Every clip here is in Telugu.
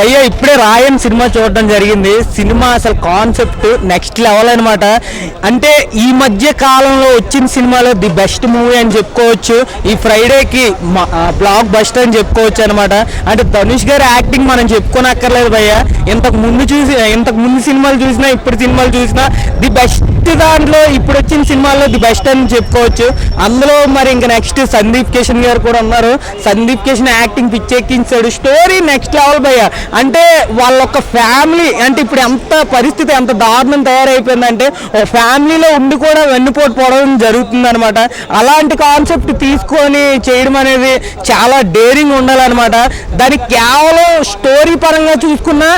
భయ్య ఇప్పుడే రాయన్ సినిమా చూడడం జరిగింది. సినిమా అసలు కాన్సెప్ట్ నెక్స్ట్ లెవెల్ అనమాట. అంటే ఈ మధ్య కాలంలో వచ్చిన సినిమాలో ది బెస్ట్ మూవీ అని చెప్పుకోవచ్చు. ఈ ఫ్రైడేకి బ్లాక్ బస్టర్ అని చెప్పుకోవచ్చు అనమాట. అంటే ధనుష్ గారి యాక్టింగ్ మనం చెప్పుకోనక్కర్లేదు భయ్య. ఇంతకు ముందు సినిమాలు చూసినా ఇప్పుడు సినిమాలు చూసినా ది బెస్ట్ దాంట్లో ఇప్పుడు వచ్చిన సినిమాల్లో ది బెస్ట్ అని చెప్పుకోవచ్చు. అందులో మరి ఇంకా నెక్స్ట్ సందీప్ కిషన్ గారు కూడా ఉన్నారు. సందీప్ కిషన్ యాక్టింగ్ పిచ్చెక్కించాడు. స్టోరీ నెక్స్ట్ లెవెల్ భయ్య. అంటే వాళ్ళ ఒక ఫ్యామిలీ అంటే ఇప్పుడు ఎంత పరిస్థితి ఎంత దారుణం తయారైపోయిందంటే ఒక ఫ్యామిలీలో ఉండి కూడా వెన్నుపోటు పోవడం జరుగుతుంది అనమాట. అలాంటి కాన్సెప్ట్ తీసుకొని చేయడం అనేది చాలా డేరింగ్ ఉండాలన్నమాట. దానికి కేవలం స్టోరీ పరంగా చూసుకున్నా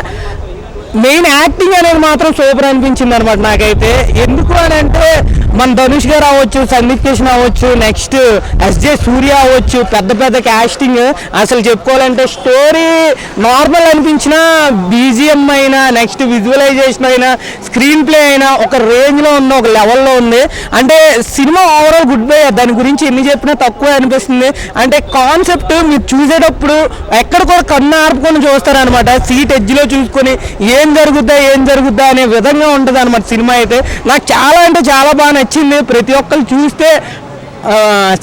మెయిన్ యాక్టింగ్ అనేది మాత్రం సూపర్ అనిపించింది అనమాట నాకైతే. ఎందుకు అని అంటే మన ధనుష్ గారు అవ్వచ్చు, సందీప్ కిషన్ అవ్వచ్చు, నెక్స్ట్ ఎస్జే సూర్య అవ్వచ్చు, పెద్ద క్యాస్టింగ్. అసలు చెప్పుకోవాలంటే స్టోరీ నార్మల్ అనిపించిన బీజిఎం అయినా నెక్స్ట్ విజువలైజేషన్ అయినా స్క్రీన్ ప్లే అయినా ఒక రేంజ్లో ఉంది, ఒక లెవెల్లో ఉంది. అంటే సినిమా ఓవరాల్ గుడ్ బై. దాని గురించి ఎన్ని చెప్పినా తక్కువ అనిపిస్తుంది. అంటే కాన్సెప్ట్ మీరు చూసేటప్పుడు ఎక్కడ కూడా కన్ను ఆర్పుకొని చూస్తారనమాట. సీట్ ఎడ్జ్లో చూసుకొని ఏం జరుగుద్దా అనే విధంగా ఉంటుంది అనమాట సినిమా అయితే. నాకు చాలా అంటే చాలా బాగా నచ్చింది. ప్రతి ఒక్కరు చూస్తే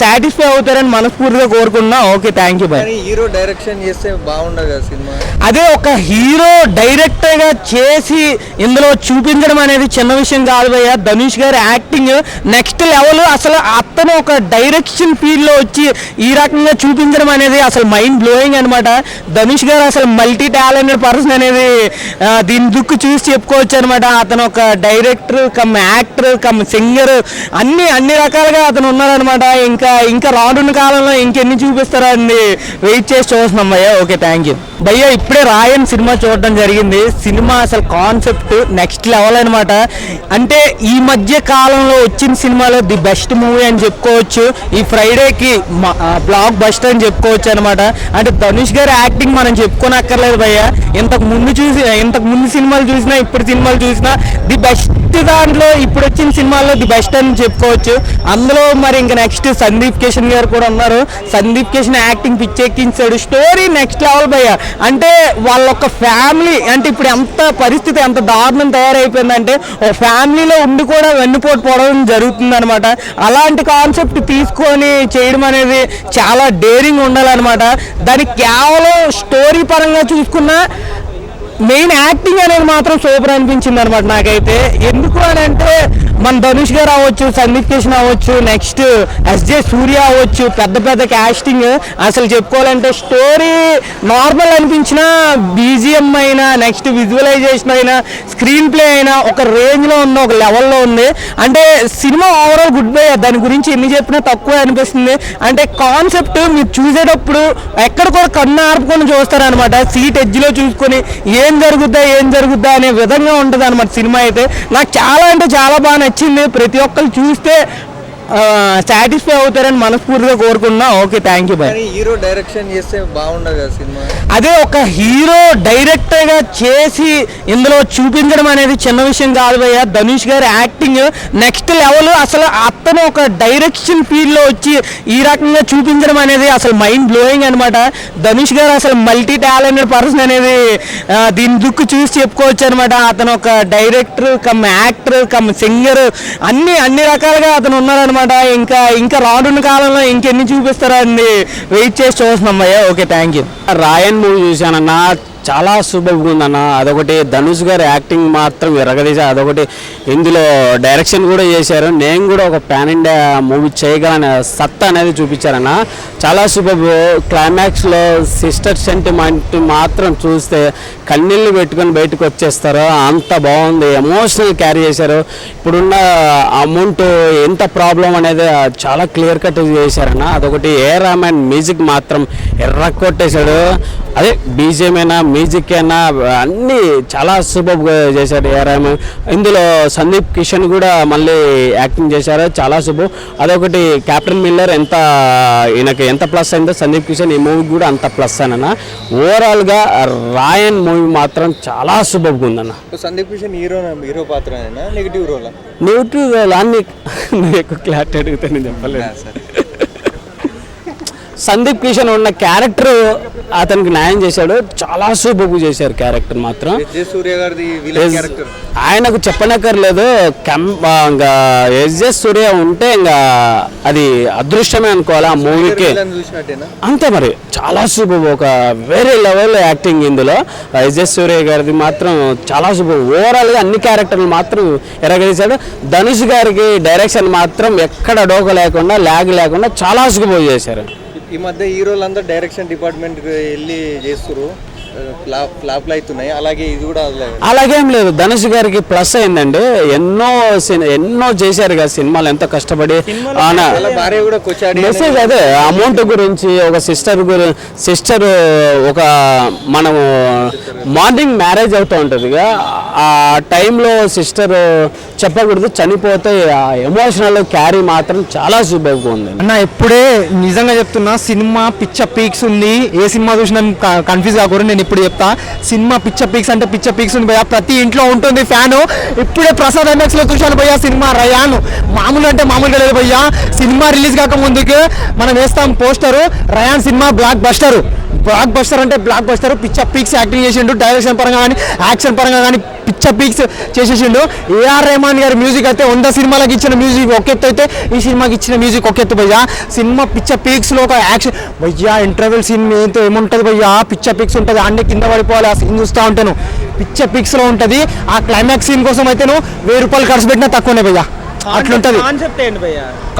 సాటిస్ఫై అవుతారని మనస్ఫూర్తిగా కోరుకున్నా. Okay, thank you bye. Hero direction చేస్తే బాగుండదు కదా సినిమా. అదే ఒక హీరో డైరెక్టర్గా చేసి ఇందులో చూపించడం అనేది చిన్న విషయం కాదు భయ్య. ధనుష్ గారి యాక్టింగ్ నెక్స్ట్ లెవెల్. అసలు అతను ఒక డైరెక్షన్ ఫీల్డ్లో వచ్చి ఈ రకంగా చూపించడం అనేది అసలు మైండ్ బ్లోయింగ్ అనమాట. ధనుష్ గారు అసలు మల్టీ టాలెంటెడ్ పర్సన్ అనేది దీని దుక్కు చూసి చెప్పుకోవచ్చు అనమాట. అతను ఒక director come actor come singer అన్ని రకాలుగా అతను ఉన్నారనమాట. ఇంకా రానున్న కాలంలో ఇంకెన్ని చూపిస్తారో అని వెయిట్ చేసి చూస్తున్నాం భయ్య. ఓకే, థ్యాంక్ యూ భయ్య. ఇప్పుడే రాయన్ సినిమా చూడడం జరిగింది. సినిమా అసలు కాన్సెప్ట్ నెక్స్ట్ లెవెల్ అనమాట. అంటే ఈ మధ్య కాలంలో వచ్చిన సినిమాలో ది బెస్ట్ మూవీ అని చెప్పుకోవచ్చు. ఈ ఫ్రైడేకి బ్లాక్ బస్టర్ అని చెప్పుకోవచ్చు అనమాట. అంటే ధనుష్ గారి యాక్టింగ్ మనం చెప్పుకోనక్కర్లేదు భయ్య. ఇంతకు ముందు సినిమాలు చూసినా ఇప్పుడు సినిమాలు చూసినా ది బెస్ట్ దాంట్లో ఇప్పుడు వచ్చిన సినిమాల్లో ది బెస్ట్ అని చెప్పుకోవచ్చు. అందులో మరి ఇంకా నెక్స్ట్ సందీప్ కిషన్ గారు కూడా ఉన్నారు. సందీప్ కిషన్ యాక్టింగ్ పిచ్చెక్కించాడు. స్టోరీ నెక్స్ట్ లెవెల్ భయ్య. అంటే వాళ్ళ ఒక ఫ్యామిలీ అంటే ఇప్పుడు ఎంత పరిస్థితి ఎంత దారుణం తయారైపోయిందంటే ఒక ఫ్యామిలీలో ఉండి కూడా వెన్నుపోటు పోవడం జరుగుతుంది అనమాట. అలాంటి కాన్సెప్ట్ తీసుకొని చేయడం అనేది చాలా డేరింగ్ ఉండాలన్నమాట. దానికి కేవలం స్టోరీ పరంగా చూసుకున్నా మెయిన్ యాక్టింగ్ అనేది మాత్రం సూపర్ అనిపించింది అనమాట నాకైతే. ఎందుకు అని అంటే మన ధనుష్ గారు అవ్వచ్చు, సందీప్ కిషన్ అవ్వచ్చు, నెక్స్ట్ ఎస్జే సూర్య అవ్వచ్చు, పెద్ద క్యాస్టింగ్. అసలు చెప్పుకోవాలంటే స్టోరీ నార్మల్ అనిపించిన బీజిఎం అయినా నెక్స్ట్ విజువలైజేషన్ అయినా స్క్రీన్ ప్లే అయినా ఒక రేంజ్లో ఉంది, ఒక లెవెల్లో ఉంది. అంటే సినిమా ఓవరాల్ గుడ్ బై. దాని గురించి ఎన్ని చెప్పినా తక్కువ అనిపిస్తుంది. అంటే కాన్సెప్ట్ మీరు చూసేటప్పుడు ఎక్కడ కూడా కన్ను ఆర్పుకొని చూస్తారనమాట. సీట్ ఎడ్జ్లో చూసుకొని ఏం జరుగుద్దా అనే విధంగా ఉంటుంది అనమాట సినిమా అయితే. నాకు చాలా అంటే చాలా బాగా నచ్చింది. ప్రతి ఒక్కరు చూస్తే సాటిస్ఫై అవుతారని మనస్ఫూర్తిగా కోరుకున్నా. Okay, thank you bye. Hero direction చేస్తే బాగుండదు కదా సినిమా. అదే ఒక హీరో డైరెక్టర్గా చేసి ఇందులో చూపించడం అనేది చిన్న విషయం కాదు భయ్య. ధనుష్ గారి యాక్టింగ్ నెక్స్ట్ లెవెల్. అసలు అతను ఒక డైరెక్షన్ ఫీల్డ్లో వచ్చి ఈ రకంగా చూపించడం అనేది అసలు మైండ్ బ్లోయింగ్ అనమాట. ధనుష్ గారు అసలు మల్టీ టాలెంటెడ్ పర్సన్ అనేది దీని దుక్కు చూసి చెప్పుకోవచ్చు అనమాట. అతను ఒక director come actor come singer అన్ని రకాలుగా అతను ఉన్నారనమాట. ఇంకా రానున్న కాలంలో ఇంకెన్ని చూపిస్తారో అని వెయిట్ చేసి చూస్తున్నాం భయ్య. Okay, thank you. Raayan movie చూశానన్నా, చాలా సూపర్గా ఉందన్న. అదొకటి ధనుష్ గారి యాక్టింగ్ మాత్రం ఎరగదీశారు. అదొకటి ఇందులో డైరెక్షన్ కూడా చేశారు. నేను కూడా ఒక పాన్ ఇండియా మూవీ చేయగలనే సత్తా అనేది చూపించారన్న. చాలా సూపర్. క్లైమాక్స్లో సిస్టర్ సెంటిమెంట్ మాత్రం చూస్తే కన్నీళ్ళు పెట్టుకొని బయటకు వచ్చేస్తారు. అంత బాగుంది. ఎమోషనల్ క్యారీ చేశారు. ఇప్పుడున్న అమౌంట్ ఎంత ప్రాబ్లం అనేది చాలా క్లియర్ కట్ చేశారన్న. అదొకటి ఏ రామాయణ్ మ్యూజిక్ మాత్రం ఎర్ర కొట్టేశాడు. అదే బీజిఎం అయినా మ్యూజిక్ అయినా అన్నీ చాలా సూపర్గా చేశారు ఏ రామాయణ్. ఇందులో సందీప్ కిషన్ కూడా మళ్ళీ యాక్టింగ్ చేశారు. చాలా సూపర్. అదొకటి కెప్టెన్ మిల్లర్ ఈయనకి ఎంత ప్లస్ అయిందో సందీప్ కిషన్ ఈ మూవీ కూడా అంత ప్లస్ అన్న. ఓవరాల్గా రాయన్ మూవీ మాత్రం చాలా సూపర్గా ఉందన్న. సందీప్ కిషన్ హీరో పాత్ర నెగిటివ్ రోల్ అన్ని నీకు క్లారిటీ అడిగితే నేను చెప్పలేదు. సందీప్ కిషన్ ఉన్న క్యారెక్టర్ అతనికి న్యాయం చేశాడు. చాలా సూపర్గా చేశారు క్యారెక్టర్ మాత్రం. విజయ్ సూర్య గారిది విలన్ క్యారెక్టర్ ఆయనకు చెప్పనక్కర్లేదు. ఇంకా ఎస్జే సూర్య ఉంటే ఇంకా అది అదృష్టమే అనుకోవాలి ఆ మూవీకి. విలన్ చూసినట్టేనా? అంతే మరి, చాలా సూపర్, ఒక వేరే లెవెల్ యాక్టింగ్ ఇందులో. ఎస్జే సూర్య గారిది మాత్రం చాలా సూపర్. ఓవరాల్గా అన్ని క్యారెక్టర్లు మాత్రం ఎరగదీశాడు. ధనుష్ గారికి డైరెక్షన్ మాత్రం ఎక్కడ డోక లేకుండా ల్యాగ్ లేకుండా చాలా సూపర్ చేశారు. ఈ మధ్య హీరోలందరూ డైరెక్షన్ డిపార్ట్మెంట్కి వెళ్ళి చేస్తారు, ఫ్లాప్లు అవుతున్నాయి. అలాగే ఇది కూడా అలాగేం లేదు, ధనుష్ గారికి ప్లస్ అయిందండి. ఎన్నో చేశారు కదా సినిమాలు, ఎంతో కష్టపడి. భార్య కూడా కొచ్చాడి మెసేజ్ అదే అమౌంట్ గురించి, ఒక సిస్టర్ ఒక మనము మార్నింగ్ మ్యారేజ్ అవుతూ ఉంటుంది ఆ టైంలో సిస్టర్ చెప్పకూడదు, చనిపోతే ఆ ఎమోషనల్ క్యారీ మాత్రం చాలా సూపర్గా ఉంది అన్న. ఇప్పుడే నిజంగా చెప్తున్నా, సినిమా పిచ్చ పీక్స్ ఉంది. ఏ సినిమా చూసినా కన్ఫ్యూజ్ కాకూడదు. నేను ఇప్పుడు చెప్తా, సినిమా పిచ్చ పీక్స్ అంటే పిచ్చ పీక్స్ ఉంది భయ్యా. ప్రతి ఇంట్లో ఉంటుంది ఫ్యాను. ఇప్పుడే ప్రసాద్ ఎంఎక్స్ లో చూశాను భయ్యా సినిమా రయాన్. మామూలు అంటే మామూలుగా లేదు భయ్యా. సినిమా రిలీజ్ కాక ముందుకు మనం వేస్తాం పోస్టరు, రయాన్ సినిమా బ్లాక్ బస్టర్. బ్లాక్ బస్టర్ అంటే బ్లాక్ బస్టర్. పిచ్చ పీక్స్ యాక్టింగ్ చేసిండు, డైరెక్షన్ పరంగా కానీ యాక్షన్ పరంగా కానీ పిచ్చ పీక్స్ చేసేసిండు. ఏఆర్ రెహమాన్ గారి మ్యూజిక్ అయితే 100 సినిమాలకు ఇచ్చిన మ్యూజిక్ ఒక ఎత్తు అయితే ఈ సినిమాకి ఇచ్చిన మ్యూజిక్ ఒక ఎత్తు భయ్యా. సినిమా పిచ్చ పీక్స్ లో ఒక యాక్షన్ భయ్యా. ఇంటర్వెల్ సీన్ ఏంటో ఏముంటుంది భయ్యా, పిచ్చ పీక్స్ ఉంటుంది. అన్ని కింద పడిపోవాలి ఆ సీన్ చూస్తూ ఉంటాను. పిచ్చ పీక్స్ లో ఉంటుంది. ఆ క్లైమాక్స్ సీన్ కోసం అయితే నువ్వు 1000 రూపాయలు ఖర్చు పెట్టినా తక్కువనే భయ్యా. అట్లుంటది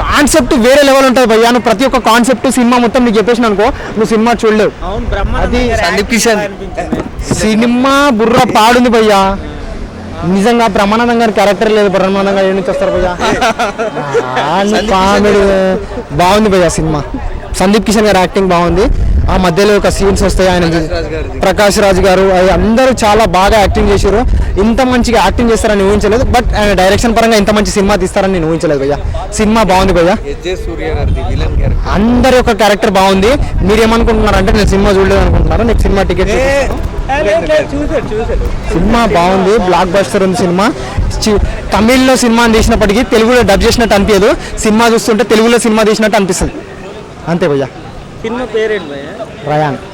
కాన్సెప్ట్, వేరే లెవెల్ ఉంటుంది భయ్యా. నువ్వు ప్రతి ఒక్క కాన్సెప్ట్ సినిమా మొత్తం నీకు చెప్పేసిన అనుకో, నువ్వు సినిమా చూడలేవు. అది సందీప్ కిషన్ సినిమా బుర్ర పాడుంది భయ్యా. నిజంగా బ్రహ్మానందం గారి క్యారెక్టర్ లేదు. బ్రహ్మానందం గారు ఏ నుంచి వస్తారు భయ్యా? కామెడీ బాగుంది భయ్యా సినిమా. సందీప్ కిషన్ గారి యాక్టింగ్ బాగుంది. ఆ మధ్యలో ఒక సీన్స్ వస్తాయి ఆయన, ప్రకాష్ రాజ్ గారు అందరూ చాలా బాగా యాక్టింగ్ చేశారు. ఇంత మంచిగా యాక్టింగ్ చేస్తారని ఊహించలేదు. బట్ ఆయన డైరెక్షన్ పరంగా ఇంత మంచి సినిమా తీస్తారని నేను ఊహించలేదు భయ్యా. సినిమా బాగుంది భయ్యా. విజయ్ సూర్య గారిది విలన్ క్యారెక్టర్ అందరి యొక్క క్యారెక్టర్ బాగుంది. మీరు ఏమనుకుంటున్నారు అంటే నేను సినిమా చూడలేదు అనుకుంటున్నారు. నెక్స్ట్ సినిమా టికెట్ సినిమా బాగుంది, బ్లాక్ బస్టర్ ఉంది సినిమా. తమిళ్లో సినిమా తీసినప్పటికీ తెలుగులో డబ్ చేసినట్టు అనిపించదు. సినిమా చూస్తుంటే తెలుగులో సినిమా తీసినట్టు అనిపిస్తుంది. అంతే భయ్యా. సినిమా పేరేంటి భయ్యా? రయాన్.